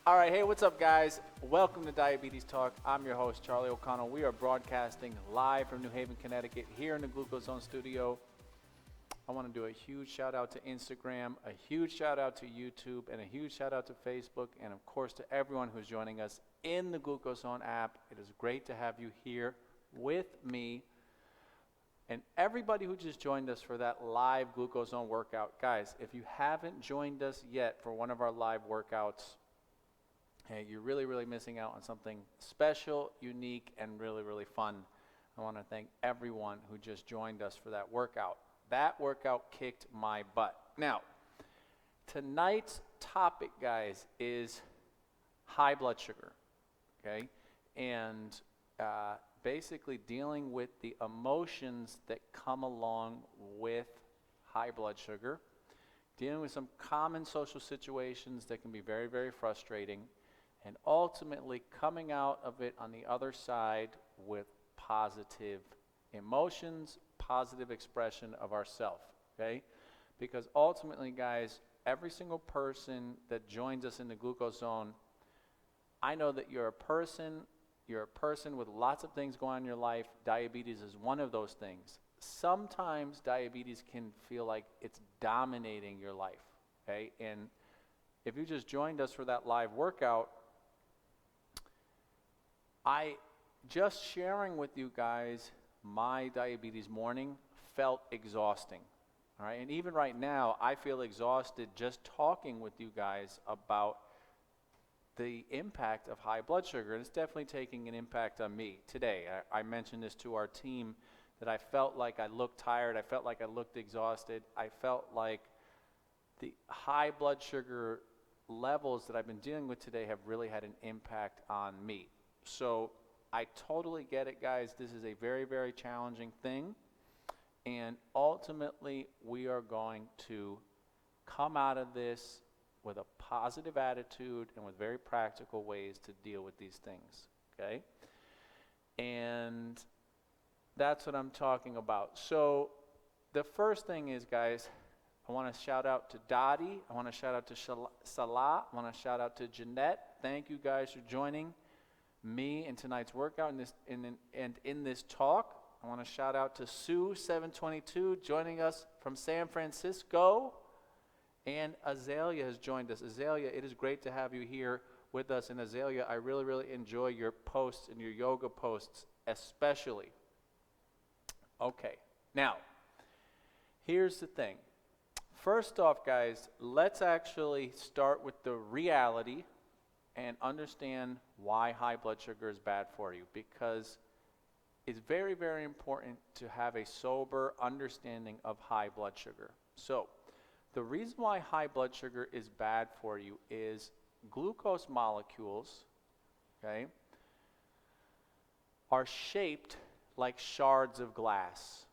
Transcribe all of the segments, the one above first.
All right, hey, what's up, guys? Welcome to Diabetes Talk. I'm your host, Charlie O'Connell. We are broadcasting live from New Haven, Connecticut, here in the GLUCOSEZONE studio. I want to do a huge shout out to Instagram, a huge shout out to YouTube, and a huge shout out to Facebook, and of course to everyone who's joining us in the GLUCOSEZONE app. It is great to have you here with me. And everybody who just joined us for that live GLUCOSEZONE workout, guys, if you haven't joined us yet for one of our live workouts, hey, you're really missing out on something special, unique, and really fun. I want to thank everyone who just joined us for that workout. That workout kicked my butt. Now, tonight's topic, guys, is high blood sugar, okay? And basically dealing with the emotions that come along with high blood sugar, dealing with some common social situations that can be very frustrating, and ultimately coming out of it on the other side with positive emotions, positive expression of ourself, okay? Because ultimately, guys, every single person that joins us in the GLUCOSEZONE, I know that you're a person with lots of things going on in your life. Diabetes is one of those things. Sometimes diabetes can feel like it's dominating your life, okay? And if you just joined us for that live workout, just sharing with you guys my diabetes morning felt exhausting, all right? And even right now, I feel exhausted just talking with you guys about the impact of high blood sugar, and it's definitely taking an impact on me today. I mentioned this to our team, that I felt like I looked tired, I felt like I looked exhausted, I felt like the high blood sugar levels that I've been dealing with today have really had an impact on me. So I totally get it, guys. This is a very challenging thing, and ultimately we are going to come out of this with a positive attitude and with very practical ways to deal with these things, okay? And that's what I'm talking about. So the first thing is, guys, I want to shout out to Dottie. I want to shout out to Salah. I want to shout out to Jeanette. Thank you guys for joining me in tonight's workout and in this talk. I want to shout out to Sue722 joining us from San Francisco. And Azalea has joined us. Azalea, it is great to have you here with us. And Azalea, I really enjoy your posts and your yoga posts especially. Okay, now, here's the thing. First off, guys, let's actually start with the reality and understand why high blood sugar is bad for you, because it's very important to have a sober understanding of high blood sugar. So, the reason why high blood sugar is bad for you is glucose molecules, okay, are shaped like shards of glass,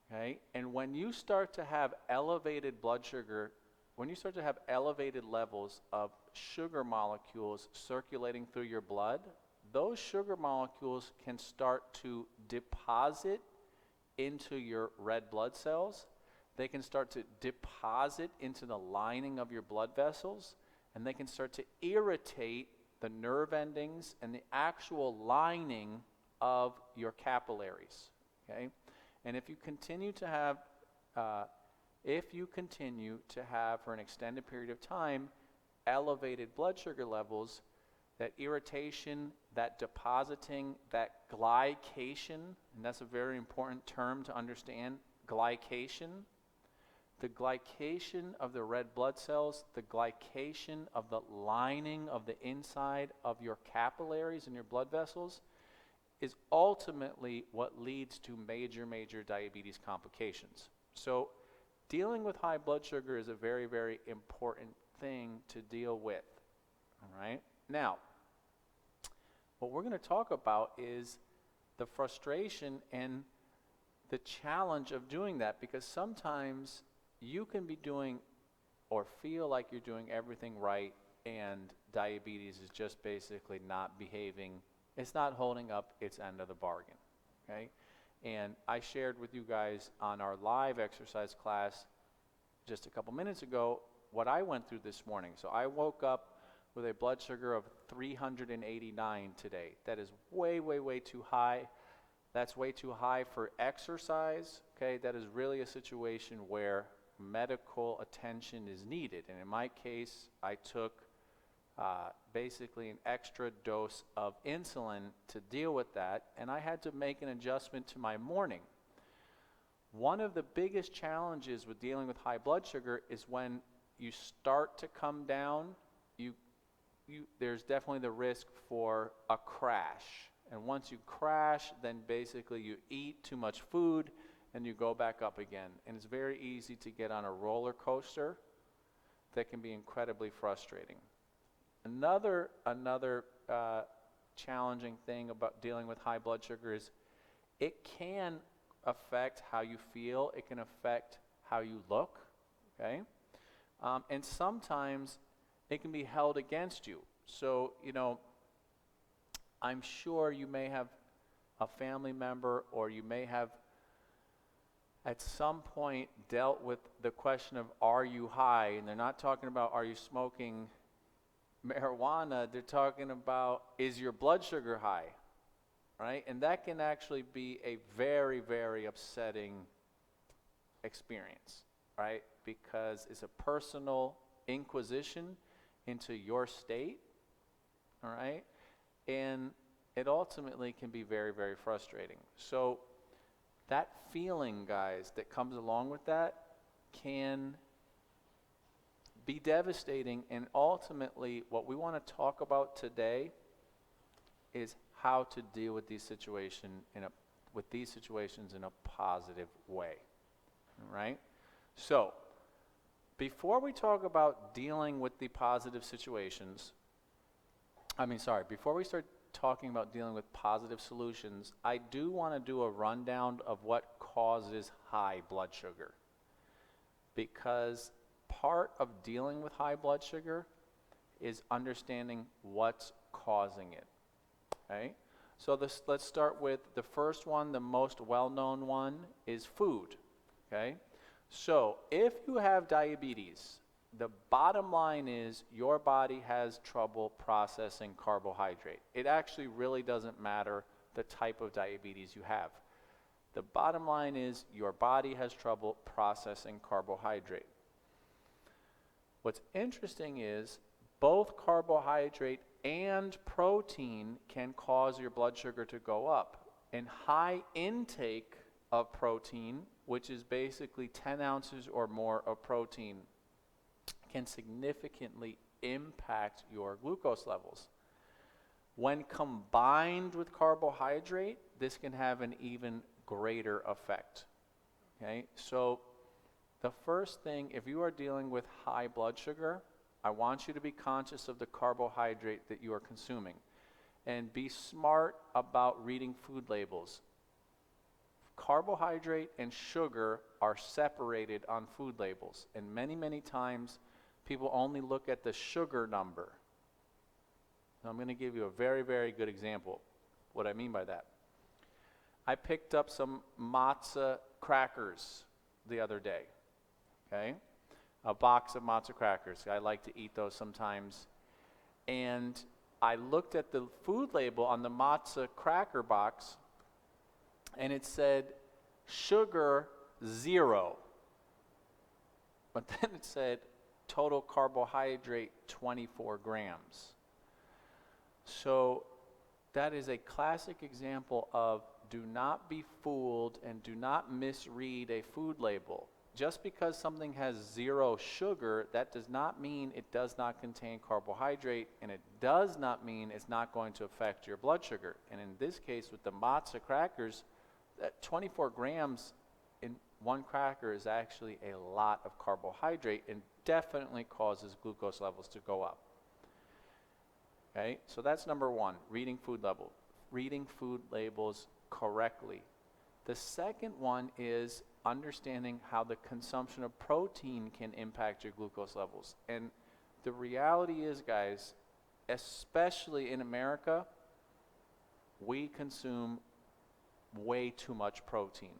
okay? And when you start to have elevated blood sugar, when you start to have elevated levels of sugar molecules circulating through your blood, those sugar molecules can start to deposit into your red blood cells. They can start to deposit into the lining of your blood vessels, and they can start to irritate the nerve endings and the actual lining of your capillaries, okay? And if you continue to have for an extended period of time elevated blood sugar levels, that irritation, that depositing, that glycation, and that's a very important term to understand, glycation, the glycation of the red blood cells, the glycation of the lining of the inside of your capillaries and your blood vessels is ultimately what leads to major diabetes complications. So dealing with high blood sugar is a very important thing to deal with, all right? Now, what we're going to talk about is the frustration and the challenge of doing that, because sometimes you can be doing or feel like you're doing everything right, and diabetes is just basically not behaving. It's not holding up its end of the bargain, okay? And I shared with you guys on our live exercise class just a couple minutes ago what I went through this morning. So I woke up with a blood sugar of 389 today. That is way, way, way too high. That's way too high for exercise, okay? That is really a situation where medical attention is needed. And in my case, I took basically an extra dose of insulin to deal with that, and I had to make an adjustment to my morning. One of the biggest challenges with dealing with high blood sugar is when you start to come down, there's definitely the risk for a crash. And once you crash, then basically you eat too much food and you go back up again. And it's very easy to get on a roller coaster that can be incredibly frustrating. Another challenging thing about dealing with high blood sugar is it can affect how you feel. It can affect how you look, okay? And sometimes it can be held against you. So, I'm sure you may have a family member, or you may have at some point dealt with the question of, are you high? And they're not talking about, are you smoking marijuana? They're talking about, is your blood sugar high? Right? And that can actually be a very, very upsetting experience, right? Because it's a personal inquisition into your state, all right? And it ultimately can be very, very frustrating. So that feeling, guys, that comes along with that can be devastating. And ultimately, what we want to talk about today is how to deal with these situations in a positive way, all right? So before we talk about dealing with the positive situations, before we start talking about dealing with positive solutions, I do want to do a rundown of what causes high blood sugar. Because part of dealing with high blood sugar is understanding what's causing it, okay? So let's start with the first one. The most well-known one is food, okay? So if you have diabetes, the bottom line is your body has trouble processing carbohydrate. It actually really doesn't matter the type of diabetes you have. The bottom line is your body has trouble processing carbohydrate. What's interesting is both carbohydrate and protein can cause your blood sugar to go up. And high intake of protein, which is basically 10 ounces or more of protein, can significantly impact your glucose levels. When combined with carbohydrate, this can have an even greater effect, okay? So the first thing, if you are dealing with high blood sugar, I want you to be conscious of the carbohydrate that you are consuming and be smart about reading food labels. Carbohydrate and sugar are separated on food labels, and many, many times people only look at the sugar number. Now, I'm going to give you a very, very good example. What I mean by that. I picked up some matzah crackers the other day, okay? A box of matzah crackers. I like to eat those sometimes. And I looked at the food label on the matzah cracker box, and it said sugar 0. But then it said total carbohydrate 24 grams. So that is a classic example of do not be fooled and do not misread a food label. Just because something has 0 sugar, that does not mean it does not contain carbohydrate, and it does not mean it's not going to affect your blood sugar. And in this case, with the matzah crackers, that 24 grams in one cracker is actually a lot of carbohydrate and definitely causes glucose levels to go up. Okay, so that's number one, reading food labels correctly. The second one is understanding how the consumption of protein can impact your glucose levels. And the reality is, guys, especially in America, we consume way too much protein.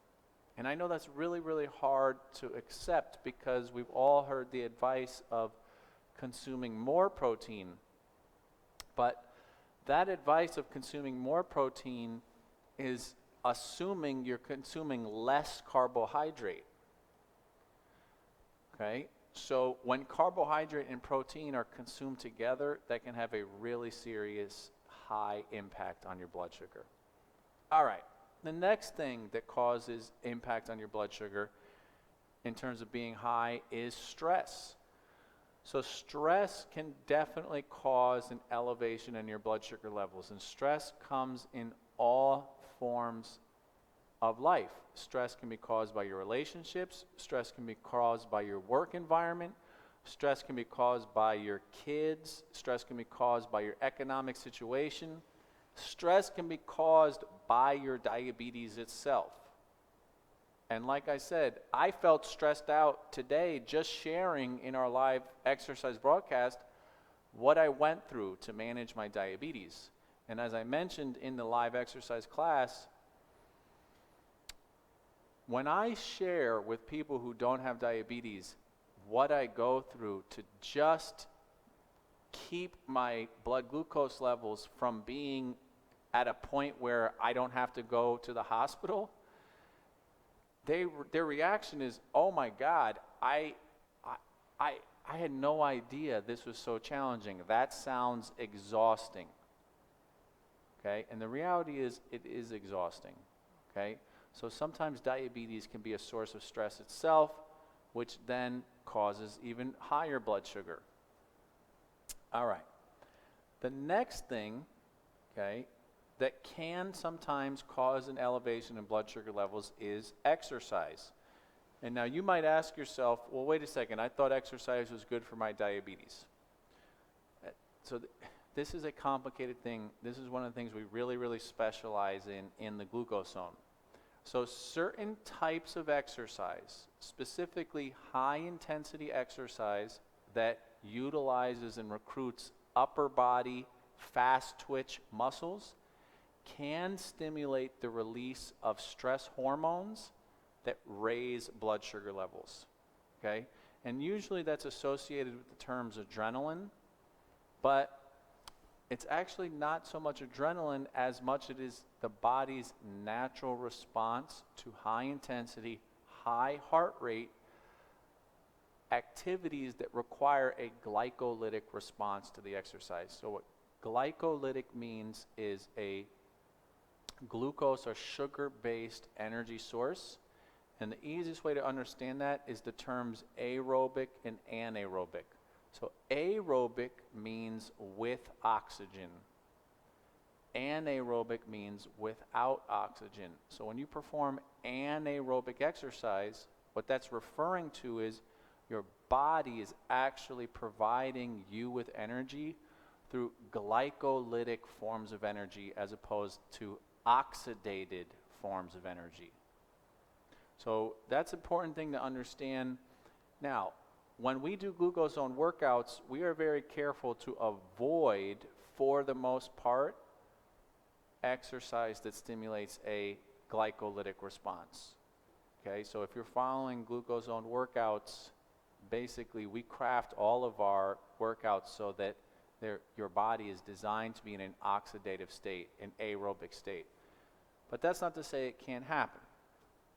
And I know that's really, really hard to accept because we've all heard the advice of consuming more protein. But that advice of consuming more protein is assuming you're consuming less carbohydrate. Okay? So when carbohydrate and protein are consumed together, that can have a really serious high impact on your blood sugar. All right. The next thing that causes impact on your blood sugar in terms of being high is stress. So stress can definitely cause an elevation in your blood sugar levels, and stress comes in all forms of life. Stress can be caused by your relationships, stress can be caused by your work environment, stress can be caused by your kids, stress can be caused by your economic situation, stress can be caused by your diabetes itself. And like I said, I felt stressed out today just sharing in our live exercise broadcast what I went through to manage my diabetes. And as I mentioned in the live exercise class, when I share with people who don't have diabetes what I go through to just keep my blood glucose levels from being at a point where I don't have to go to the hospital, their reaction is, oh my God, I had no idea this was so challenging. That sounds exhausting. Okay? And the reality is, it is exhausting. Okay? So sometimes diabetes can be a source of stress itself, which then causes even higher blood sugar. All right. The next thing, okay, that can sometimes cause an elevation in blood sugar levels is exercise. And now you might ask yourself, well, wait a second, I thought exercise was good for my diabetes. This is a complicated thing. This is one of the things we really specialize in the GLUCOSEZONE. So certain types of exercise, specifically high intensity exercise that utilizes and recruits upper body fast twitch muscles, can stimulate the release of stress hormones that raise blood sugar levels, okay? And usually that's associated with the terms adrenaline, but it's actually not so much adrenaline as much it is the body's natural response to high intensity, high heart rate activities that require a glycolytic response to the exercise. So what glycolytic means is a glucose or sugar-based energy source. And the easiest way to understand that is the terms aerobic and anaerobic. So aerobic means with oxygen. Anaerobic means without oxygen. So when you perform anaerobic exercise, what that's referring to is your body is actually providing you with energy through glycolytic forms of energy as opposed to oxidated forms of energy. So that's an important thing to understand. Now, when we do GLUCOSEZONE workouts, we are very careful to avoid, for the most part, exercise that stimulates a glycolytic response. Okay, so if you're following GLUCOSEZONE workouts, basically we craft all of our workouts so that your body is designed to be in an oxidative state, an aerobic state. But that's not to say it can't happen.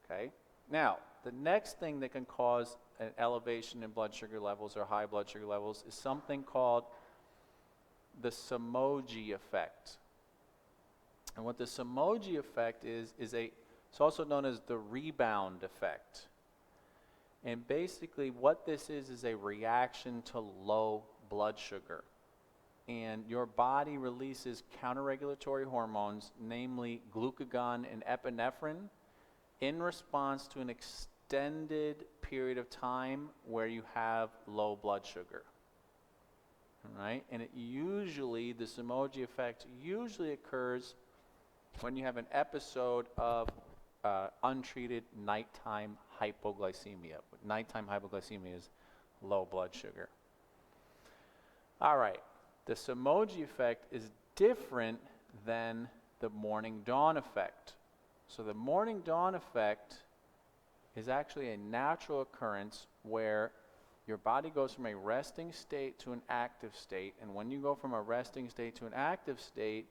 Okay? Now, the next thing that can cause an elevation in blood sugar levels or high blood sugar levels is something called the Somogyi effect. And what the Somogyi effect is it's also known as the rebound effect. And basically what this is a reaction to low blood sugar. And your body releases counterregulatory hormones, namely glucagon and epinephrine, in response to an extended period of time where you have low blood sugar. All right? And the Somogyi effect usually occurs when you have an episode of untreated nighttime hypoglycemia. Nighttime hypoglycemia is low blood sugar. All right. The Somogyi effect is different than the morning dawn effect. So the morning dawn effect is actually a natural occurrence where your body goes from a resting state to an active state. And when you go from a resting state to an active state,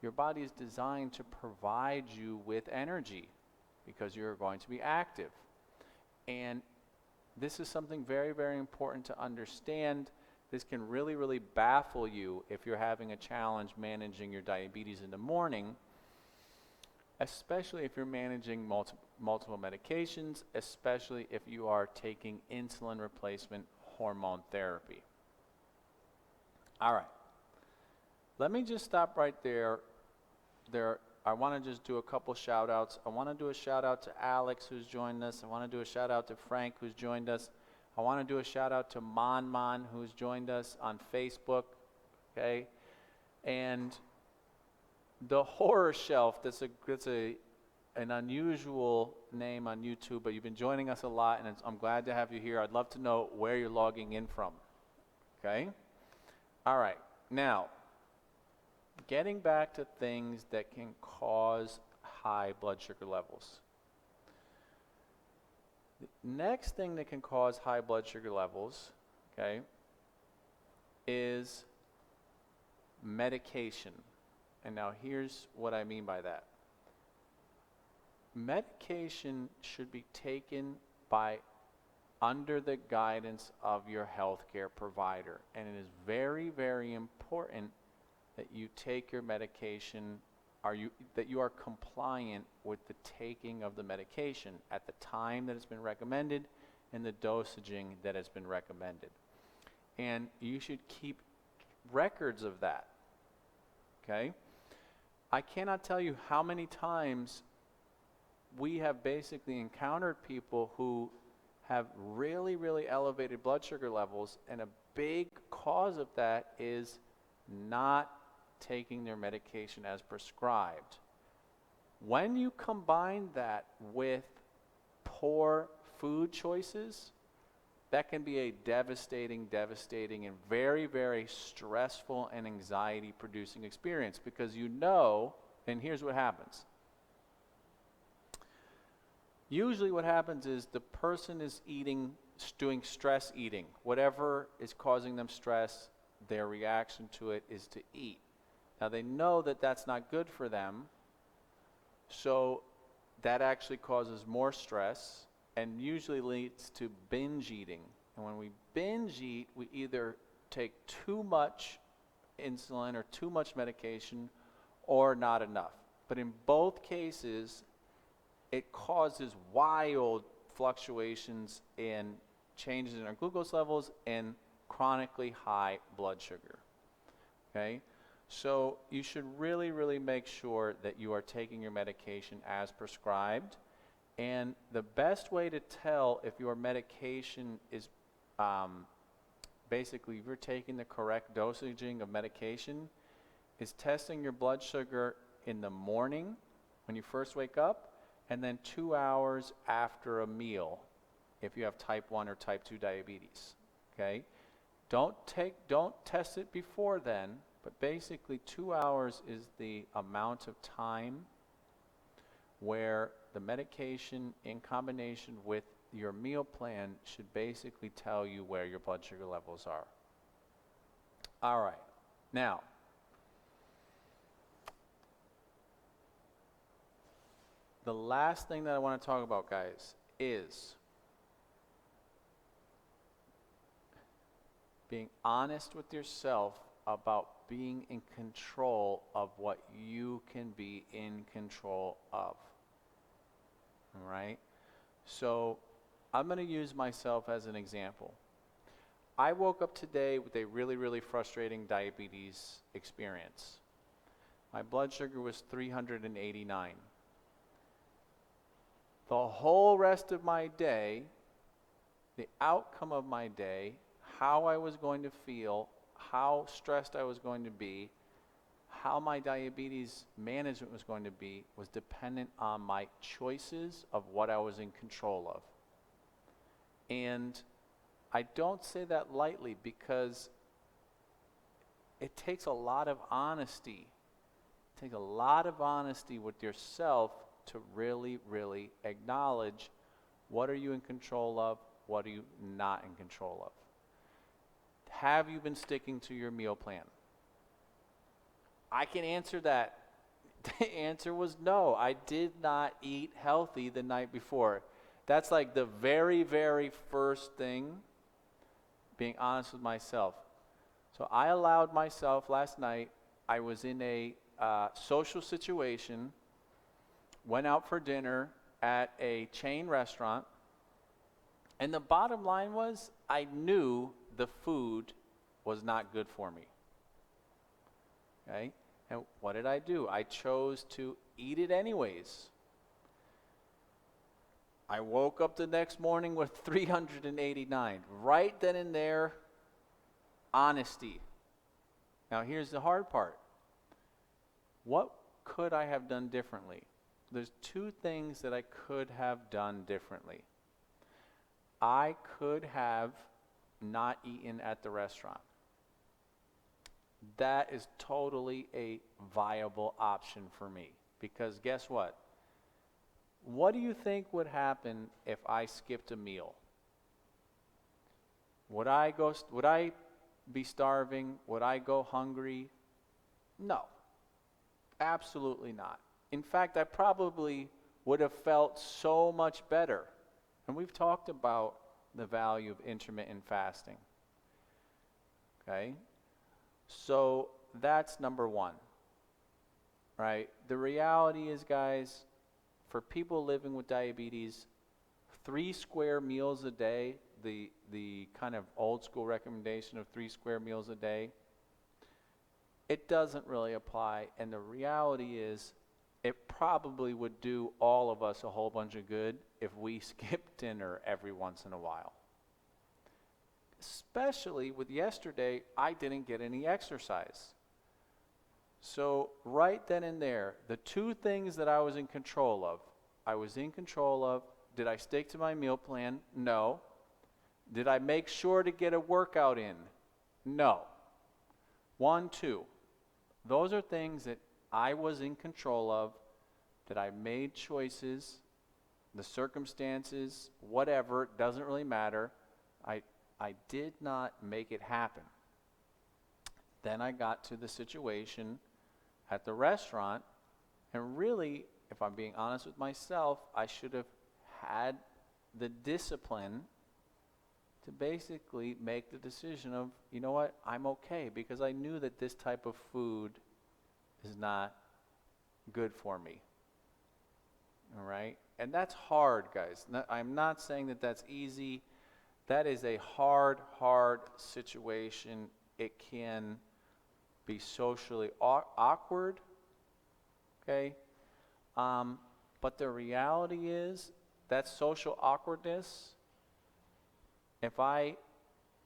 your body is designed to provide you with energy because you're going to be active. And this is something very, very important to understand. This can really, really baffle you if you're having a challenge managing your diabetes in the morning, especially if you're managing multiple medications, especially if you are taking insulin replacement hormone therapy. All right. Let me just stop right there. I want to just do a couple shout outs. I want to do a shout out to Alex, who's joined us. I want to do a shout out to Frank, who's joined us. I want to do a shout out to Mon, who's joined us on Facebook. Okay. And the Horror Shelf, that's an unusual name on YouTube, but you've been joining us a lot, and I'm glad to have you here. I'd love to know where you're logging in from. Okay? All right. Now, getting back to things that can cause high blood sugar levels. The next thing that can cause high blood sugar levels, okay, is medication. And now here's what I mean by that. Medication should be taken under the guidance of your healthcare provider. And it is very, very important that you take your medication, that you are compliant with the taking of the medication at the time that it's been recommended and the dosaging that has been recommended. And you should keep records of that. Okay? I cannot tell you how many times we have basically encountered people who have really, really elevated blood sugar levels, and a big cause of that is not taking their medication as prescribed. When you combine that with poor food choices, that can be a devastating, and very, very stressful and anxiety-producing experience, because and here's what happens. Usually what happens is the person is doing stress eating. Whatever is causing them stress, their reaction to it is to eat. Now they know that that's not good for them, so that actually causes more stress and usually leads to binge eating. And when we binge eat, we either take too much insulin or too much medication or not enough. But in both cases, it causes wild fluctuations in changes in our glucose levels and chronically high blood sugar. Okay? So you should really, really make sure that you are taking your medication as prescribed. And the best way to tell if your medication is basically, if you're taking the correct dosaging of medication, is testing your blood sugar in the morning when you first wake up, and then 2 hours after a meal if you have type 1 or type 2 diabetes. Okay? Don't test it before then, but basically 2 hours is the amount of time where the medication in combination with your meal plan should basically tell you where your blood sugar levels are. All right. Now, the last thing that I want to talk about, guys, is being honest with yourself about being in control of what you can be in control of. All right? So I'm going to use myself as an example. I woke up today with a really, really frustrating diabetes experience. My blood sugar was 389. The whole rest of my day, the outcome of my day, how I was going to feel, how stressed I was going to be, how my diabetes management was going to be, was dependent on my choices of what I was in control of. And I don't say that lightly, because it takes a lot of honesty. It takes a lot of honesty with yourself to really, really acknowledge what are you in control of, What are you not in control of? Have you been sticking to your meal plan? I can answer that. The answer was no. I did not eat healthy the night before. That's like the very, very first thing, being honest with myself. So I allowed myself last night, I was in a social situation, went out for dinner at a chain restaurant, and the bottom line was I knew the food was not good for me. Okay? And what did I do? I chose to eat it anyways. I woke up the next morning with 389. Right then and there, honesty. Now here's the hard part. What could I have done differently? There's two things that I could have done differently. I could have not eaten at the restaurant. That is totally a viable option for me. Because guess what? What do you think would happen if I skipped a meal? Would I be starving? Would I go hungry? No. Absolutely not. In fact, I probably would have felt so much better. And we've talked about the value of intermittent fasting. Okay? So that's number one. Right? The reality is, guys, for people living with diabetes, 3 square meals a day, the kind of old school recommendation of 3 square meals a day, it doesn't really apply. And the reality is, it probably would do all of us a whole bunch of good if we skipped dinner every once in a while. Especially with yesterday, I didn't get any exercise. So right then and there, the two things that I was in control of, did I stick to my meal plan? No. Did I make sure to get a workout in? No. 1, 2. Those are things that I was in control of, that I made choices, the circumstances, whatever, doesn't really matter. I did not make it happen. Then I got to the situation at the restaurant, and really, if I'm being honest with myself, I should have had the discipline to basically make the decision of, you know what, I'm okay, because I knew that this type of food is not good for me. All right? And that's hard, guys. I'm not saying that that's easy. That is a hard situation. It can be socially awkward, okay? But the reality is that social awkwardness, if I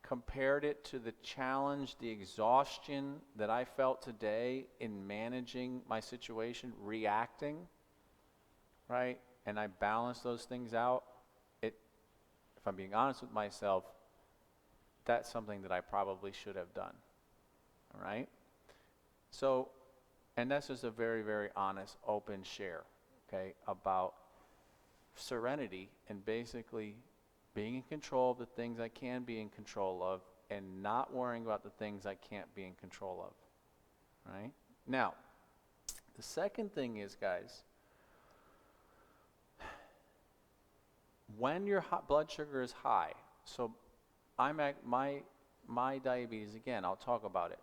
compared it to the challenge, the exhaustion that I felt today in managing my situation, reacting, right? And I balance those things out, if I'm being honest with myself, that's something that I probably should have done. All right? So, and that's just a very, very honest, open share, okay, about serenity and basically being in control of the things I can be in control of and not worrying about the things I can't be in control of. Right? Now, the second thing is, guys, when your blood sugar is high, so I'm at my diabetes, again, I'll talk about it.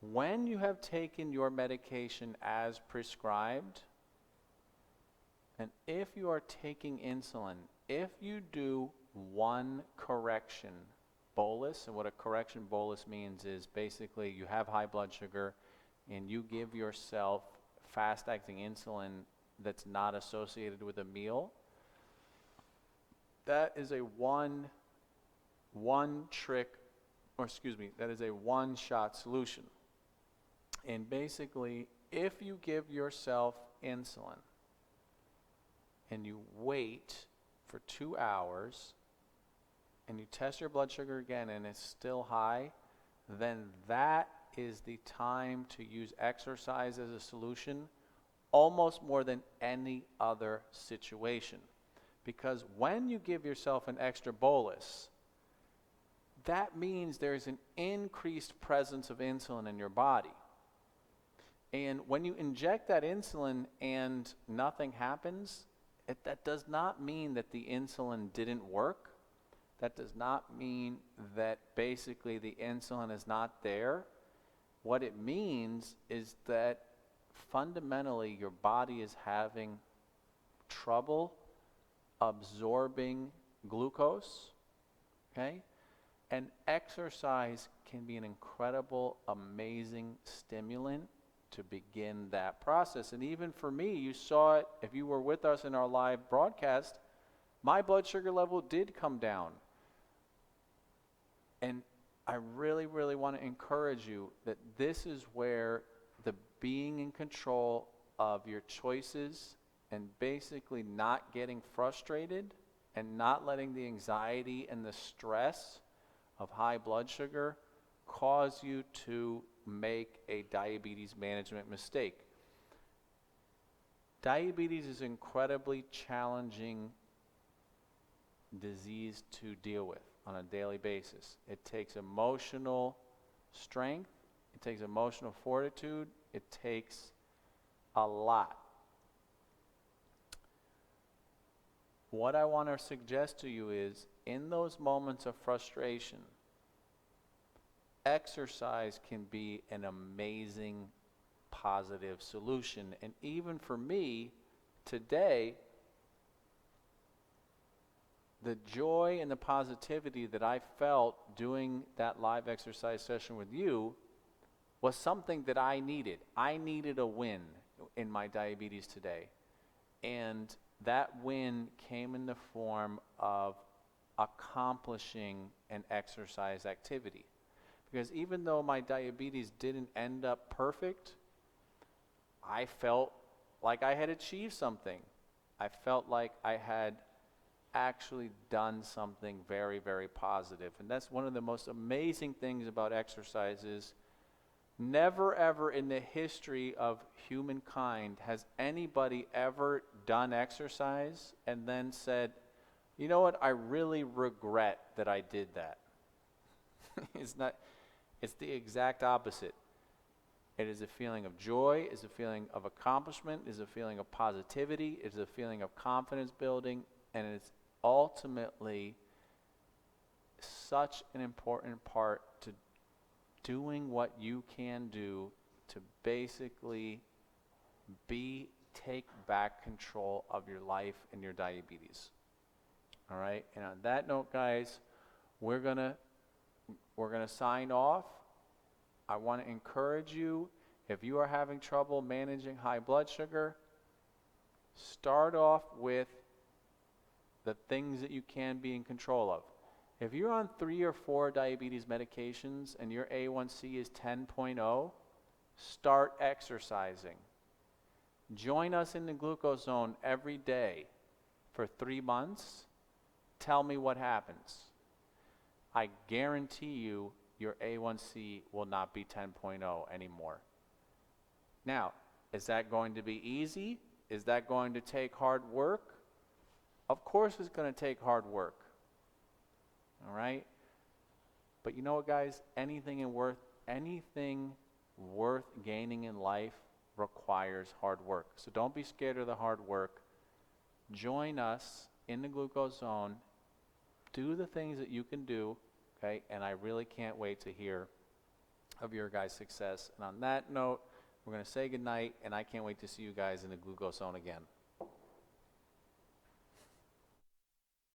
When you have taken your medication as prescribed, and if you are taking insulin, if you do one correction bolus, and what a correction bolus means is basically you have high blood sugar and you give yourself fast-acting insulin that's not associated with a meal, that is a that is a one-shot solution. And basically, if you give yourself insulin and you wait for 2 hours and you test your blood sugar again and it's still high, then that is the time to use exercise as a solution, almost more than any other situation. Because when you give yourself an extra bolus, that means there's an increased presence of insulin in your body. And when you inject that insulin and nothing happens, that does not mean that the insulin didn't work. That does not mean that basically the insulin is not there. What it means is that fundamentally your body is having trouble absorbing glucose, okay? And exercise can be an incredible, amazing stimulant to begin that process. And even for me, you saw it, if you were with us in our live broadcast, my blood sugar level did come down. And I really, really want to encourage you that this is where the being in control of your choices and basically not getting frustrated and not letting the anxiety and the stress of high blood sugar cause you to make a diabetes management mistake. Diabetes is an incredibly challenging disease to deal with on a daily basis. It takes emotional strength, it takes emotional fortitude, it takes a lot. What I want to suggest to you is, in those moments of frustration, exercise can be an amazing positive solution. And even for me today, the joy and the positivity that I felt doing that live exercise session with you was something that I needed. I needed a win in my diabetes today. And that win came in the form of accomplishing an exercise activity. Because even though my diabetes didn't end up perfect, I felt like I had achieved something. I felt like I had actually done something very, very positive. And that's one of the most amazing things about exercise is never ever in the history of humankind has anybody ever done exercise and then said, you know what, I really regret that I did that. It's the exact opposite. It is a feeling of joy, it's a feeling of accomplishment, it's a feeling of positivity, it's a feeling of confidence building, and it's ultimately such an important part to doing what you can do to basically take back control of your life and your diabetes. All right, and on that note, guys, we're gonna sign off. I want to encourage you, if you are having trouble managing high blood sugar, start off with the things that you can be in control of. If you're on 3 or 4 diabetes medications and your A1C is 10.0, start exercising. Join us in the GLUCOSEZONE every day for 3 months. Tell me what happens. I guarantee you your A1C will not be 10.0 anymore. Now, is that going to be easy? Is that going to take hard work? Of course it's going to take hard work. All right? But you know what, guys? Anything worth gaining in life requires hard work. So don't be scared of the hard work. Join us in the GLUCOSEZONE. Do the things that you can do, okay? And I really can't wait to hear of your guys' success. And on that note, we're going to say goodnight, and I can't wait to see you guys in the GLUCOSEZONE again.